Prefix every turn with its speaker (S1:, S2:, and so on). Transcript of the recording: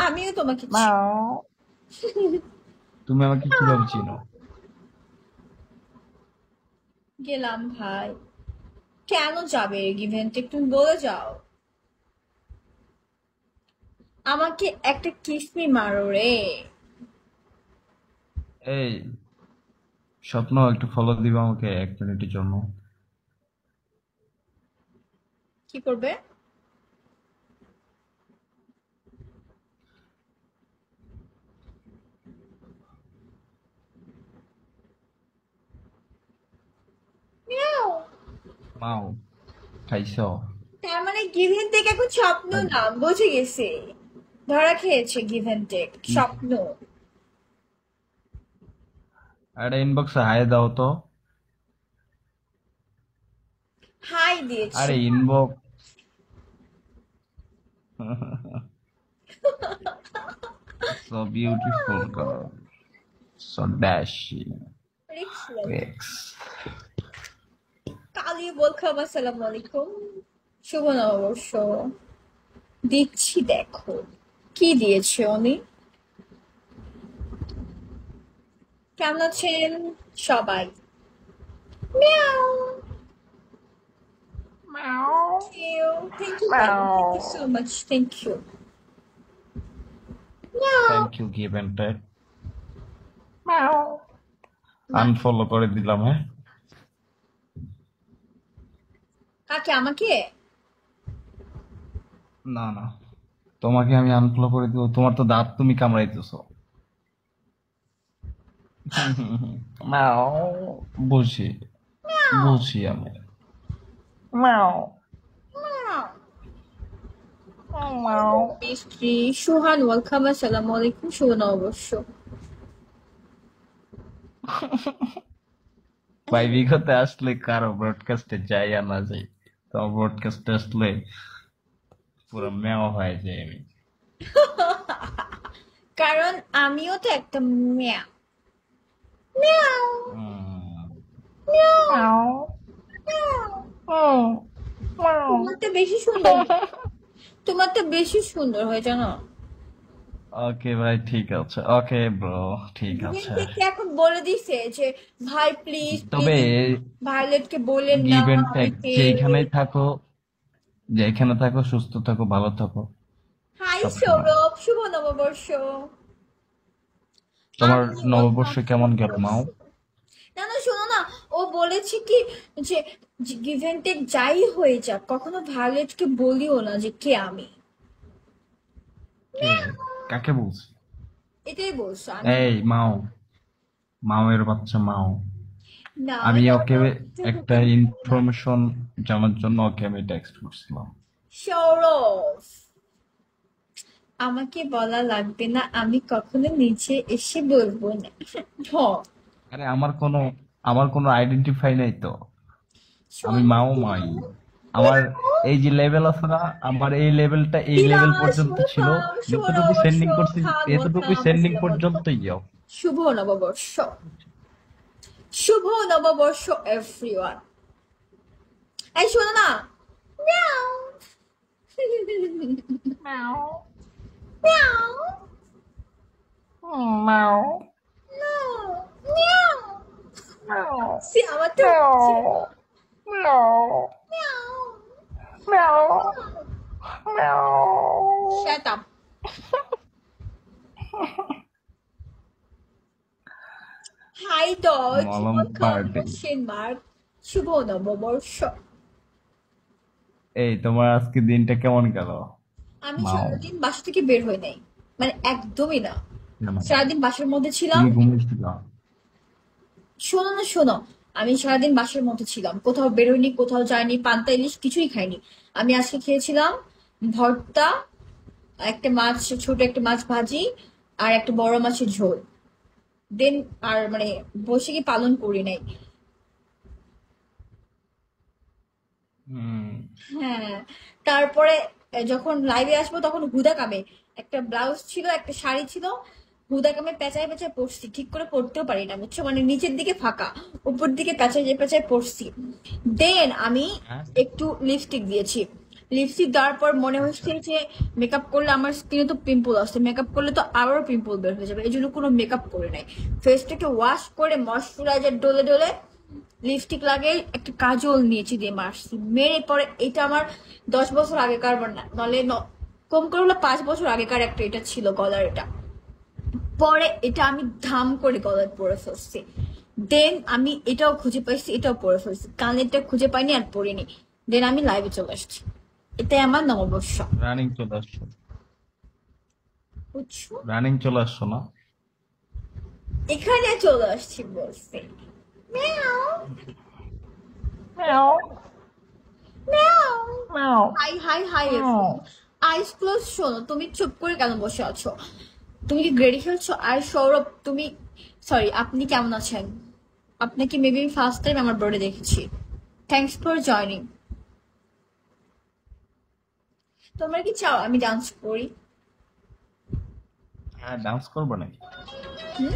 S1: আমিও তোমাকে
S2: মাও। তুমি আমাকে কিভাবে চিনো?
S1: গেলাম ভাই। কেন যাবে ইভেন্টে তুমি বলে যাও। আমাকে একটা কিসমি মারো রে।
S2: এই স্বপ্ন, একটু ফলো দিবা আমাকে 1 মিনিটের জন্য?
S1: কি করবে? মিয়াও।
S2: মাও, খাইছো?
S1: তার মানে গিভেন টেক এখন স্বপ্ন
S2: ভাই,
S1: না, বুঝে গেছি। ধরা খেয়েছে গিভেন টেক
S2: কি?
S1: স্বপ্ন।
S2: আরে ইনবক্সে হাই দাও তো।
S1: হাই দিয়েছি।
S2: আরে inbox. So beautiful girl, so dashing.
S1: রিক্স লাগে।
S2: Ex.
S1: কালি বলখাম আসসালামু আলাইকুম। শুভ নববর্ষ। দিচ্ছি দেখো। কি দিয়েছে উনি? কেমন আছেন সবাই? মিয়াও।
S2: Meow.
S1: Thank you ভাই, thank you so
S2: Meow.
S1: much, thank you. Meow.
S2: Thank you, give and take. Meow. Unfollow করে দিলাম, হ্যাঁ?
S1: কাকে, আমাকে?
S2: না না, তোমাকে আমি আনফলো করে দিব, তোমার তো দাঁত তুমি কামড়াইতেছো। Meow. বুঝি, বুঝি আমি। Meow. Meow.
S1: মিস্ত্রি সুহান ওয়েলকাম আসসালামু আলাইকুম, শুভ নববর্ষ।
S2: ভাই, বিগতে আসলে কারো ব্রডকাস্টে যাই আর না যাই, তো ব্রডকাস্টে আসলে পুরো মেও হয়ে যায় আমি।
S1: কারণ আমিও তো একটা মিয়া। Meow.
S2: Um,
S1: meow.
S2: meow.
S1: Meow.
S2: Oh, meow.
S1: তোমারটা বেশি সুন্দর হয়। তোমারটা বেশি সুন্দর হয় জানো।
S2: ওকে ভাই, ঠিক আছে, ওকে ব্রো, ঠিক
S1: গিভেন
S2: আছে।
S1: থেকে এখন বলে দিছে যে ভাই প্লিজ
S2: তবে
S1: প্লিজ ভায়োলেটকে বললেন না
S2: গিভ এন্ড টেক,
S1: আমাকে।
S2: যেখানেই থাকো, যেখানে থাকো, সুস্থ থাকো, ভালো থাকো,
S1: হাই
S2: সব সময়।
S1: সৌরভ, শুভ নববর্ষ।
S2: তোমার
S1: আমি
S2: নববর্ষ
S1: অত্যন্ত
S2: কেমন গেল,
S1: নববর্ষ।
S2: মাও?
S1: না না, শোনো না। ও বলেছে কি যে গিভেন টেক যাই হয়ে যাক কখনো ভায়োলেটকে বলিও না যে কে আমি।
S2: কে? কাকে বলছি?
S1: এটাই বলছো আমি।
S2: এই মাও, মাওয়ের বাচ্চা মাও।
S1: না
S2: আমি
S1: না
S2: ওকে
S1: না,
S2: একটা
S1: না।
S2: ইনফরমেশন জানার জন্য ওকে আমি টেক্সট করছিলাম।
S1: সৌরভ, আমাকে বলা লাগবে না, আমি কখনো নিচে এসে বলবো না। হ।
S2: আরে আমার কোনো আইডেন্টিফাই নাই তো। আমি
S1: শোনো
S2: মাও মাই।
S1: শোনো
S2: আমার
S1: শোনো।
S2: এই যে লেভেল আছে না, আমার এই লেভেলটা এই লেভেল
S1: বিলাস
S2: পর্যন্ত ছিল।
S1: ওয়েলকাম, শুভ
S2: যতটুকু
S1: নববর্ষ।
S2: সেন্ডিং করছি,
S1: খান
S2: এতটুকু
S1: ওয়েলকাম,
S2: সেন্ডিং
S1: আসসালামু আলাইকুম।
S2: পর্যন্তই যাও।
S1: শুভ নববর্ষ। শুভ নববর্ষ এভরিওয়ান। এই শোনো না। Meow.
S2: Meow.
S1: Meow.
S2: Meow.
S1: Meow. Meow.
S2: Meow.
S1: সে আমারটা হচ্ছে।
S2: Meow. Meow.
S1: Meow.
S2: Meow. Meow.
S1: Shut up. Hi ডজ,
S2: মলম
S1: ওয়েলকাম
S2: পার্টি।
S1: Question mark. শুভ নববর্ষ।
S2: এই তোমার আজকে দিনটা কেমন গেল,
S1: আমি
S2: মাও?
S1: সারাদিন বাসা থেকে বের হই নাই, মানে একদমই না।
S2: কেন?
S1: সারাদিন বাসার মধ্যে ছিলাম।
S2: তুমি ঘুমিয়েছিল?
S1: শোনো না শোনো। আমি সারাদিন বাসার মধ্যে ছিলাম, কোথাও বেরোয়নি, কোথাও যাইনি, পান্তা ইলিশ কিছুই খাইনি। আমি আজকে খেয়েছিলাম ভর্তা, একটা মাছ, ছোট একটা মাছ ভাজি, আর একটা বড় মাছের ঝোল। দেন আর মানে বসে কি পালন করি নাই।
S2: হুম।
S1: হ্যাঁ। তারপরে যখন লাইভে আসবো তখন হুদা কামে একটা ব্লাউজ ছিল, একটা শাড়ি ছিল, হুদা কামে পেঁচায় পেঁচায় পরছি, ঠিক করে পরতেও পারি না বুঝছো, মানে নিচের দিকে ফাঁকা, উপর দিকে পেঁচায় পেঁচায় পরছি। দেন আমি
S2: হ্যাঁ?
S1: একটু লিপস্টিক দিয়েছি। লিপস্টিক দেওয়ার পর মনে হচ্ছে যে মেকআপ করলে আমার স্কিনে তো পিম্পল আসছে, মেকআপ করলে তো আবারও পিম্পল বের হয়ে যাবে, এই জন্য কোনো মেকআপ করে নাই। ফেসটাকে ওয়াশ করে ময়শ্চারাইজার ডলে ডলে লিপস্টিক লাগিয়ে একটা কাজল নিয়েছি, দিয়ে মারছি, মেরে পরে এটা আমার 10 বছর আগেকার না নলে কম করে হলো 5 বছর আগেকার একটা এটা ছিল গলার এটা। পরে এটা আমি ধাম করে গলায় পরে ফেলছি। দেন আমি এটাও খুঁজে পাইছি, এটাও পরে ফেলছি, কানেরটা খুঁজে পাইনি আর পরিনি। দেন আমি লাইভে চলে আসছি, এটাই আমার নববর্ষ।
S2: রানিং চলে আসছো,
S1: বুঝছো?
S2: রানিং চলে আসছো না?
S1: এখানে চলে আসছি বলছি। মিয়াও
S2: ম্যাও
S1: মিয়াও।
S2: ম্যাও
S1: হাই হাই হাই
S2: ম্যাও।
S1: এভরিওয়ান। আইস ক্লোজ। শোনো, তুমি চুপ করে কেন বসে আছো? তুমি কি গ্রেডি খেলছো? আর সৌরভ তুমি, সরি, আপনি কেমন আছেন? আপনাকে মেবি ফার্স্ট টাইম আমার বোর্ডে দেখেছি। Thanks for joining. তোমরা কি চাও আমি ডান্স করি?
S2: হ্যাঁ, ডান্স করবো নাকি?
S1: হুম?